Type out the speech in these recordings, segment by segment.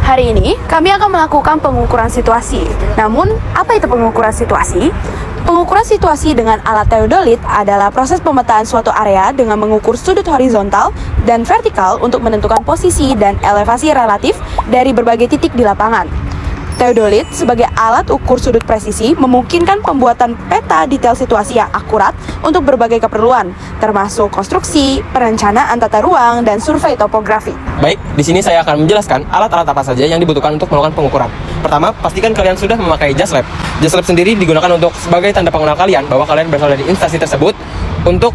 Hari ini, kami akan melakukan pengukuran situasi. Namun, apa itu pengukuran situasi? Pengukuran situasi dengan alat teodolit adalah proses pemetaan suatu area dengan mengukur sudut horizontal dan vertikal untuk menentukan posisi dan elevasi relatif dari berbagai titik di lapangan. Teodolit sebagai alat ukur sudut presisi memungkinkan pembuatan peta detail situasi yang akurat untuk berbagai keperluan, termasuk konstruksi, perencanaan tata ruang, dan survei topografi. Baik, di sini saya akan menjelaskan alat-alat apa saja yang dibutuhkan untuk melakukan pengukuran. Pertama, pastikan kalian sudah memakai jas lab. Jas lab sendiri digunakan untuk sebagai tanda pengenal kalian bahwa kalian berasal dari instansi tersebut untuk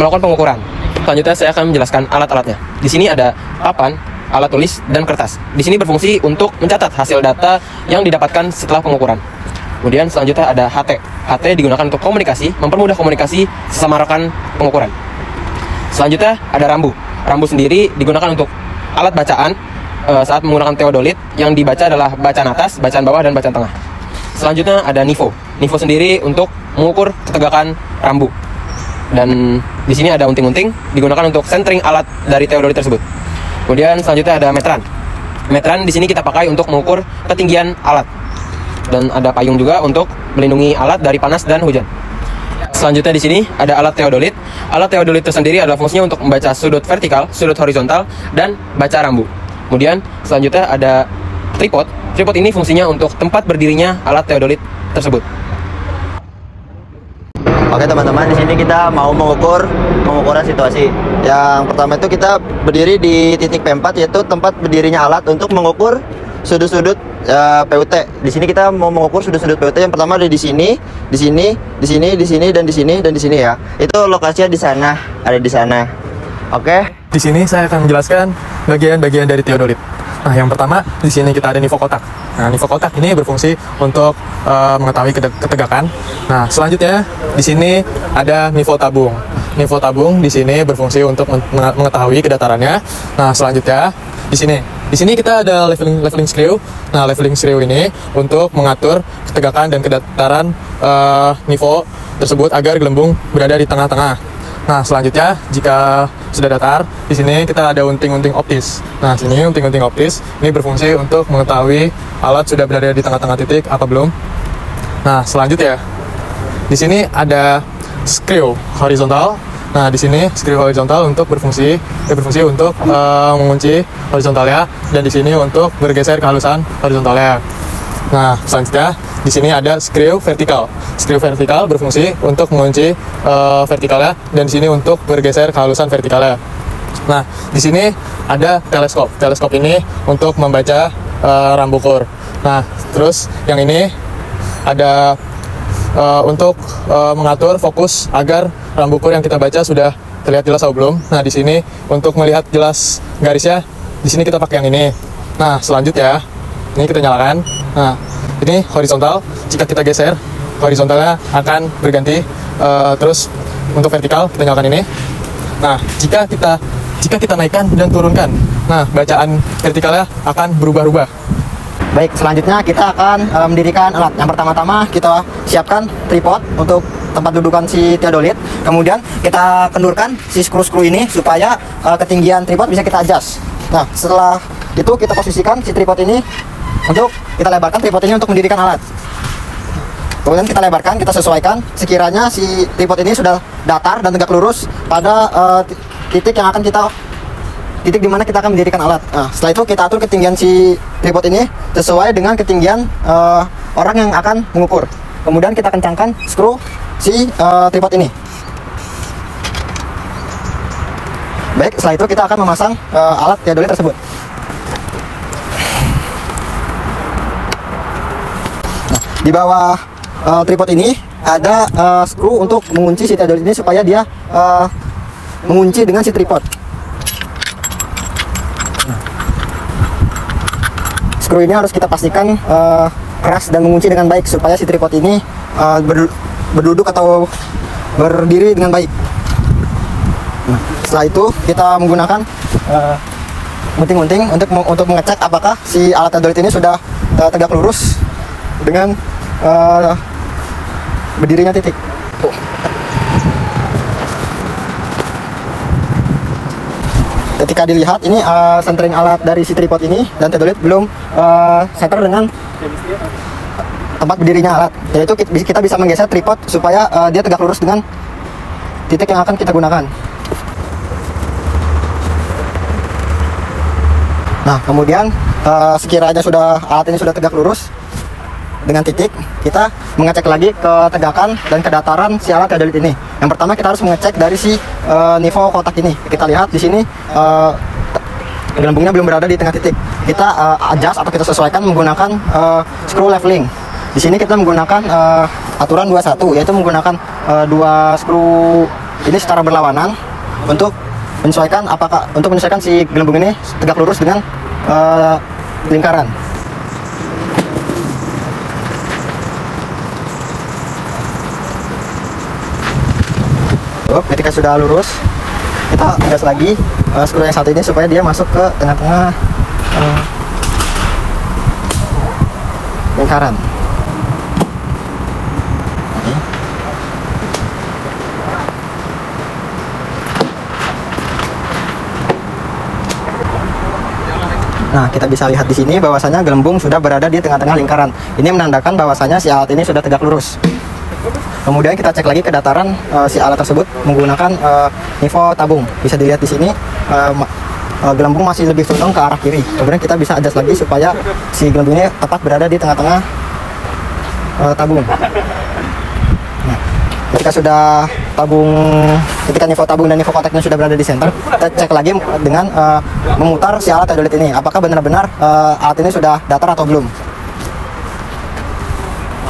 melakukan pengukuran. Selanjutnya saya akan menjelaskan alat-alatnya. Di sini ada papan, alat tulis, dan kertas. Di sini berfungsi untuk mencatat hasil data yang didapatkan setelah pengukuran. Kemudian selanjutnya ada HT. HT digunakan untuk komunikasi, mempermudah komunikasi sesama rekan pengukuran. Selanjutnya ada rambu. Rambu sendiri digunakan untuk alat bacaan saat menggunakan teodolit. Yang dibaca adalah bacaan atas, bacaan bawah, dan bacaan tengah. Selanjutnya ada nifo. Nifo sendiri untuk mengukur ketegakan rambu. Dan di sini ada unting-unting digunakan untuk centering alat dari teodolit tersebut. Kemudian selanjutnya ada metran. Metran di sini kita pakai untuk mengukur ketinggian alat. Dan ada payung juga untuk melindungi alat dari panas dan hujan. Selanjutnya di sini ada alat teodolit. Alat teodolit tersendiri adalah fungsinya untuk membaca sudut vertikal, sudut horizontal, dan baca rambu. Kemudian selanjutnya ada tripod. Tripod ini fungsinya untuk tempat berdirinya alat teodolit tersebut. Oke teman-teman, di sini kita mau pengukuran situasi. Yang pertama itu kita berdiri di titik P4, yaitu tempat berdirinya alat untuk mengukur sudut-sudut PUT. Di sini kita mau mengukur sudut-sudut PUT. Yang pertama ada di sini, di sini, di sini, di sini, dan di sini, dan di sini ya. Itu lokasinya di sana, ada di sana. Oke. Di sini saya akan menjelaskan bagian-bagian dari teodolit. Nah, yang pertama di sini kita ada nifo kotak. Nah, nifo kotak ini berfungsi untuk mengetahui ketegakan. Nah, selanjutnya di sini ada nifo tabung. Nifo tabung di sini berfungsi untuk mengetahui kedatarannya. Nah, selanjutnya di sini kita ada leveling screw. Nah, leveling screw ini untuk mengatur ketegakan dan kedataran nifo tersebut agar gelembung berada di tengah-tengah. Nah, selanjutnya jika sudah datar, di sini kita ada unting-unting optis. Nah, sini unting-unting optis ini berfungsi untuk mengetahui alat sudah berada di tengah-tengah titik apa belum. Nah, selanjutnya di sini ada screw horizontal. Nah, di sini screw horizontal untuk berfungsi untuk mengunci horizontalnya, dan di sini untuk bergeser kehalusan horizontalnya. Nah, selanjutnya di sini ada screw vertikal. Screw vertikal berfungsi untuk mengunci vertikalnya, dan di sini untuk bergeser kehalusan vertikalnya. Nah, di sini ada teleskop. Teleskop ini untuk membaca rambu ukur. Nah, terus yang ini ada untuk mengatur fokus agar rambu ukur yang kita baca sudah terlihat jelas atau belum. Nah, di sini untuk melihat jelas garisnya, di sini kita pakai yang ini. Nah, selanjutnya ini kita nyalakan. Nah, ini horizontal. Jika kita geser, horizontalnya akan berganti. Terus untuk vertikal kita nyalakan ini. Nah, jika kita naikkan dan turunkan, nah bacaan vertikalnya akan berubah-ubah. Baik, selanjutnya kita akan mendirikan alat. Yang pertama-tama kita siapkan tripod untuk tempat dudukan si teodolit. Kemudian kita kendurkan si skru-skru ini supaya ketinggian tripod bisa kita adjust. Nah, setelah itu kita posisikan si tripod ini untuk kita lebarkan tripod ini untuk mendirikan alat. Kemudian kita lebarkan, kita sesuaikan sekiranya si tripod ini sudah datar dan tegak lurus pada titik di mana kita akan mendirikan alat. Nah, setelah itu kita atur ketinggian si tripod ini sesuai dengan ketinggian orang yang akan mengukur. Kemudian kita kencangkan skru si tripod ini. Baik, setelah itu kita akan memasang alat teodolit tersebut. Nah, di bawah tripod ini ada skru untuk mengunci si teodolit ini supaya dia mengunci dengan si tripod. Skru ini harus kita pastikan keras dan mengunci dengan baik supaya si tripod ini berduduk atau berdiri dengan baik. Nah, setelah itu kita menggunakan gunting-gunting untuk mengecek apakah si alat teodolit ini sudah tegak lurus dengan berdirinya titik. ketika dilihat ini centering alat dari si tripod ini dan teodolit belum center dengan tempat berdirinya alat, yaitu kita bisa menggeser tripod supaya dia tegak lurus dengan titik yang akan kita gunakan. Nah, kemudian sekiranya alat ini sudah tegak lurus dengan titik, kita mengecek lagi ketegakan dan kedataran si alat teodolit ini. Yang pertama kita harus mengecek dari si nivo kotak ini. Kita lihat di sini gelembungnya belum berada di tengah titik. Kita adjust atau kita sesuaikan menggunakan screw leveling. Di sini kita menggunakan aturan 21, yaitu menggunakan dua screw ini secara berlawanan untuk menyesuaikan si gelembung ini tegak lurus dengan lingkaran. Ketika sudah lurus, kita adjust lagi screw yang satu ini supaya dia masuk ke tengah-tengah lingkaran. Nah, kita bisa lihat di sini bahwasanya gelembung sudah berada di tengah-tengah lingkaran. Ini menandakan bahwasanya si alat ini sudah tegak lurus. Kemudian kita cek lagi kedataran si alat tersebut menggunakan nivo tabung. Bisa dilihat di sini gelembung masih lebih condong ke arah kiri. Kemudian kita bisa adjust lagi supaya si gelembung ini tepat berada di tengah-tengah tabung. Nah, ketika nivo tabung dan nivo kontaknya sudah berada di center, kita cek lagi dengan memutar si alat teodolit ini. Apakah benar-benar alat ini sudah datar atau belum?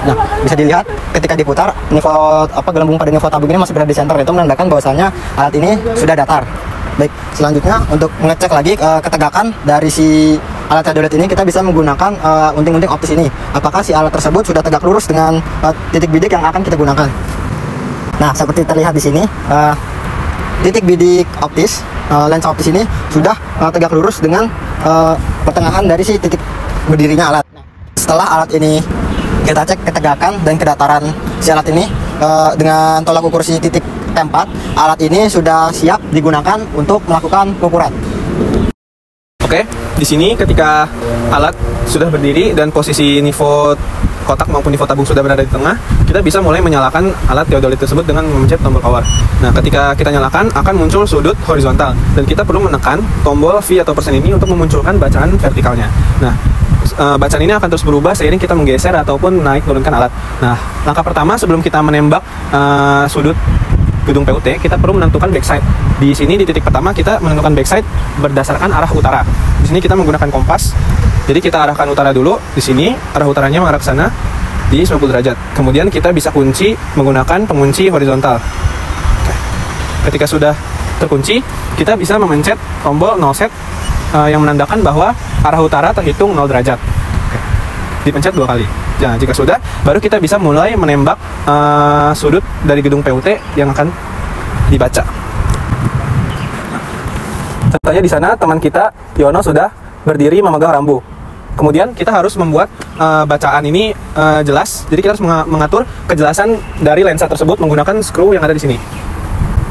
Nah, bisa dilihat ketika diputar gelembung pada nivo tabung ini masih berada di center, itu menandakan bahwasanya alat ini sudah datar. Baik, selanjutnya untuk mengecek lagi ketegakan dari si alat teodolit ini, kita bisa menggunakan unting-unting optis ini. Apakah si alat tersebut sudah tegak lurus dengan titik bidik yang akan kita gunakan? Nah, seperti terlihat di sini, titik bidik optis, lensa optis ini sudah tegak lurus dengan pertengahan dari si titik berdirinya alat. Setelah alat ini kita cek ketegakan dan kedataran si alat ini dengan tolak ukur si titik T4, alat ini sudah siap digunakan untuk melakukan pengukuran. Oke, di sini ketika alat sudah berdiri dan posisi nivo kotak maupun nivo tabung sudah berada di tengah, kita bisa mulai menyalakan alat teodolit tersebut dengan memencet tombol power. Nah, ketika kita nyalakan akan muncul sudut horizontal dan kita perlu menekan tombol V atau persen ini untuk memunculkan bacaan vertikalnya. Nah, bacaan ini akan terus berubah seiring kita menggeser ataupun naik turunkan alat. Nah, langkah pertama sebelum kita menembak sudut gedung PUT, kita perlu menentukan backside. Di sini di titik pertama kita menentukan backside berdasarkan arah utara. Di sini kita menggunakan kompas. Jadi kita arahkan utara dulu. Di sini arah utaranya mengarah ke sana di 90 derajat. Kemudian kita bisa kunci menggunakan pengunci horizontal. Oke. Ketika sudah terkunci, kita bisa memencet tombol 0 set yang menandakan bahwa arah utara terhitung 0 derajat. Oke. Dipencet 2 kali. Nah, jika sudah, baru kita bisa mulai menembak sudut dari gedung PUT yang akan dibaca. Contohnya di sana teman kita Yono sudah berdiri memegang rambu. Kemudian kita harus membuat bacaan ini jelas. Jadi kita harus mengatur kejelasan dari lensa tersebut menggunakan screw yang ada di sini.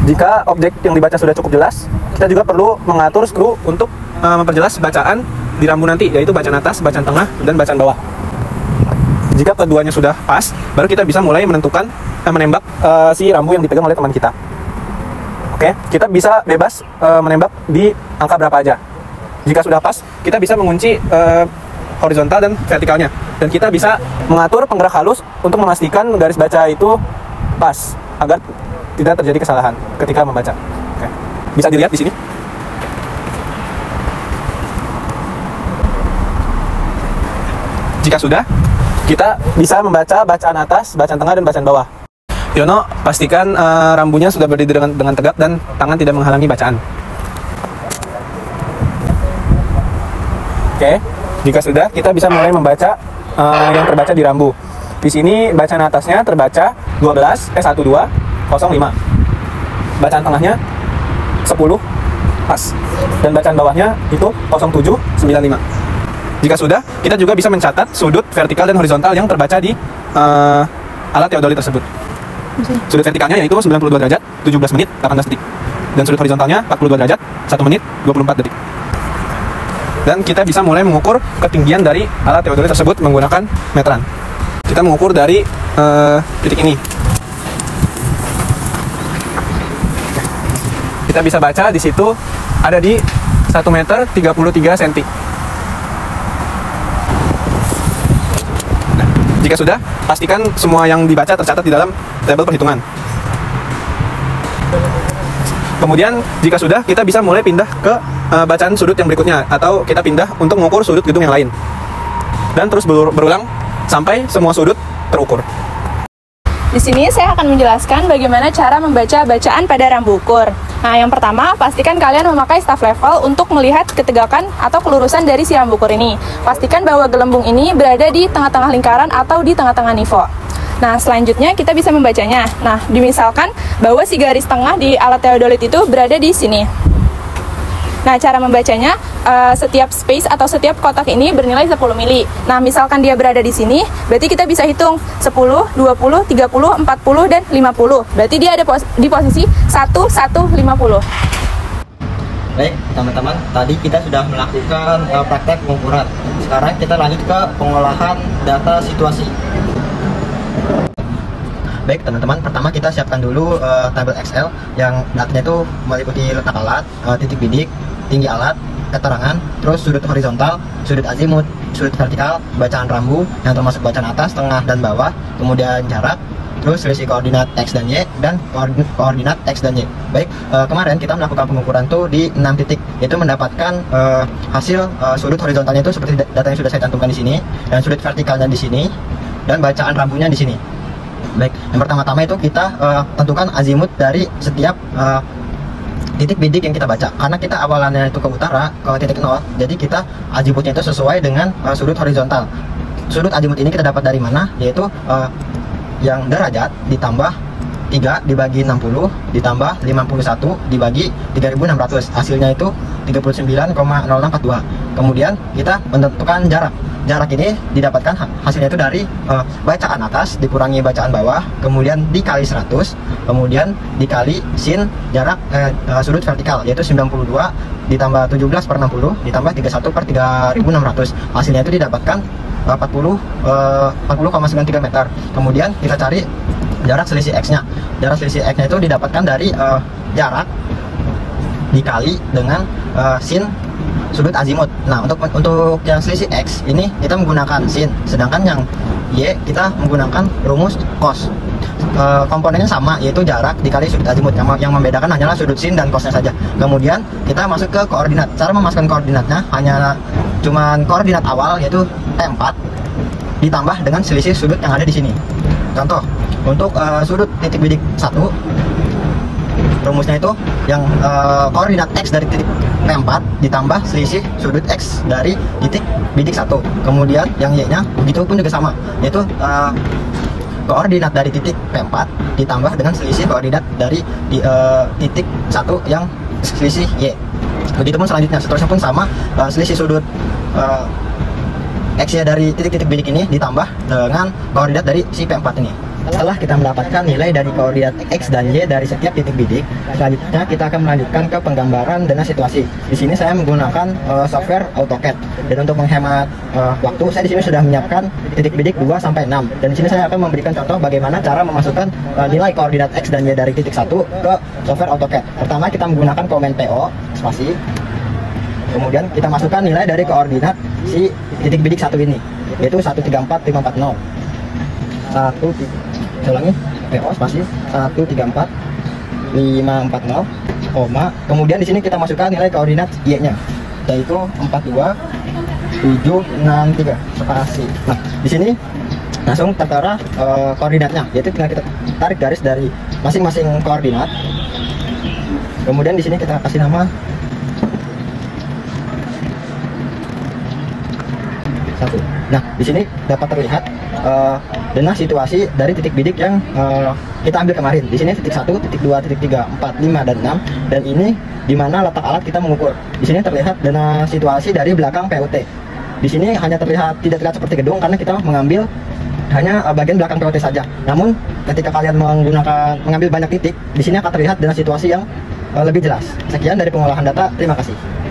Jika objek yang dibaca sudah cukup jelas, kita juga perlu mengatur screw untuk memperjelas bacaan di rambu nanti, yaitu bacaan atas, bacaan tengah, dan bacaan bawah. Jika keduanya sudah pas, baru kita bisa mulai menentukan menembak si rambu yang dipegang oleh teman kita. Oke, kita bisa bebas menembak di angka berapa aja. Jika sudah pas, kita bisa mengunci horizontal dan vertikalnya. Dan kita bisa mengatur penggerak halus untuk memastikan garis baca itu pas, agar tidak terjadi kesalahan ketika membaca. Oke. Bisa dilihat di sini. Jika sudah, kita bisa membaca bacaan atas, bacaan tengah, dan bacaan bawah. Yono, pastikan rambunya sudah berdiri dengan tegak dan tangan tidak menghalangi bacaan. Oke, jika sudah, kita bisa mulai membaca yang terbaca di rambu. Di sini bacaan atasnya terbaca 12/12/05. Bacaan tengahnya 10 pas. Dan bacaan bawahnya itu 07/95. Jika sudah, kita juga bisa mencatat sudut vertikal dan horizontal yang terbaca di alat teodolit tersebut. Sudut vertikalnya yaitu 92 derajat, 17 menit, 18 detik. dan sudut horizontalnya 42 derajat, 1 menit 24 detik. Dan kita bisa mulai mengukur ketinggian dari alat teodolit tersebut menggunakan meteran. Kita mengukur dari titik ini. Kita bisa baca di situ ada di 1 meter 33 cm. Nah, jika sudah, pastikan semua yang dibaca tercatat di dalam tabel perhitungan. Kemudian jika sudah, kita bisa mulai pindah ke bacaan sudut yang berikutnya, atau kita pindah untuk mengukur sudut gedung yang lain. Dan terus berulang sampai semua sudut terukur. Di sini saya akan menjelaskan bagaimana cara membaca bacaan pada rambu ukur. Nah, yang pertama, pastikan kalian memakai staff level untuk melihat ketegakan atau kelurusan dari si rambu ukur ini. Pastikan bahwa gelembung ini berada di tengah-tengah lingkaran atau di tengah-tengah nivo. Nah, selanjutnya kita bisa membacanya. Nah, dimisalkan bahwa si garis tengah di alat teodolit itu berada di sini. Nah, cara membacanya, setiap space atau setiap kotak ini bernilai 10 mili. Nah, misalkan dia berada di sini, berarti kita bisa hitung 10, 20, 30, 40, dan 50. Berarti dia ada di posisi 1, 1, 50. Baik, teman-teman, tadi kita sudah melakukan praktek pengukuran. Sekarang kita lanjut ke pengolahan data situasi. Baik, teman-teman, pertama kita siapkan dulu tabel Excel yang datanya itu meliputi letak alat, titik bidik, tinggi alat, keterangan, terus sudut horizontal, sudut azimut, sudut vertikal, bacaan rambu yang termasuk bacaan atas, tengah, dan bawah, kemudian jarak, terus selisih koordinat X dan Y, dan koordinat X dan Y. Baik, kemarin kita melakukan pengukuran tuh di 6 titik, yaitu mendapatkan hasil sudut horizontalnya itu seperti data yang sudah saya cantumkan di sini, dan sudut vertikalnya di sini, dan bacaan rambunya di sini. Baik, yang pertama-tama itu kita tentukan azimut dari setiap titik bidik yang kita baca, karena kita awalannya itu ke utara, ke titik 0, jadi kita azimutnya itu sesuai dengan sudut horizontal. Sudut azimut ini kita dapat dari mana? Yaitu yang derajat ditambah 3 dibagi 60 ditambah 51 dibagi 3600, hasilnya itu 39,0642. Kemudian kita menentukan jarak. Jarak ini didapatkan hasilnya itu dari bacaan atas dikurangi bacaan bawah, kemudian dikali 100, kemudian dikali sin jarak sudut vertikal, yaitu 92 ditambah 17 per 60 ditambah 31 per 3600. Hasilnya itu didapatkan 40,93 meter. Kemudian kita cari jarak selisih X-nya. Jarak selisih X-nya itu didapatkan dari jarak dikali dengan sin sudut azimut. Nah, untuk yang selisih X ini kita menggunakan sin, sedangkan yang Y kita menggunakan rumus cos. Komponennya sama, yaitu jarak dikali sudut azimut. Yang membedakan hanyalah sudut sin dan cosnya saja. Kemudian kita masuk ke koordinat. Cara memasukkan koordinatnya hanya cuman koordinat awal, yaitu T4 ditambah dengan selisih sudut yang ada di sini. Contoh, untuk sudut titik bidik 1, rumusnya itu yang koordinat X dari titik P4 ditambah selisih sudut X dari titik bidik 1. Kemudian yang Y-nya begitu pun juga sama, yaitu koordinat dari titik P4 ditambah dengan selisih koordinat dari titik 1 yang selisih Y. Begitupun selanjutnya, seterusnya pun sama, selisih sudut X-nya dari titik-titik bidik ini ditambah dengan koordinat dari si P4 ini. Setelah kita mendapatkan nilai dari koordinat X dan Y dari setiap titik bidik, selanjutnya kita akan melanjutkan ke penggambaran dana situasi. Di sini saya menggunakan software AutoCAD. Dan untuk menghemat waktu, saya di sini sudah menyiapkan titik bidik 2 sampai 6. Dan di sini saya akan memberikan contoh bagaimana cara memasukkan nilai koordinat X dan Y dari titik 1 ke software AutoCAD. Pertama, kita menggunakan komen PO spasi. Kemudian kita masukkan nilai dari koordinat si titik bidik 1 ini, yaitu 134540. Ulangi, PO spasi 134540, koma. Kemudian di sini kita masukkan nilai koordinat Y-nya, yaitu 42763 spasi. Nah, di sini langsung tertera koordinatnya, yaitu tinggal kita tarik garis dari masing-masing koordinat. Kemudian di sini kita kasih nama 1. Nah, di sini dapat terlihat denah situasi dari titik bidik yang kita ambil kemarin. Di sini titik 1, titik 2, titik 3, 4, 5, dan 6. Dan ini di mana letak alat kita mengukur. Di sini terlihat denah situasi dari belakang PUT. Di sini hanya tidak terlihat seperti gedung karena kita mengambil hanya bagian belakang PUT saja. Namun ketika kalian mengambil banyak titik, di sini akan terlihat denah situasi yang lebih jelas. Sekian dari pengolahan data, terima kasih.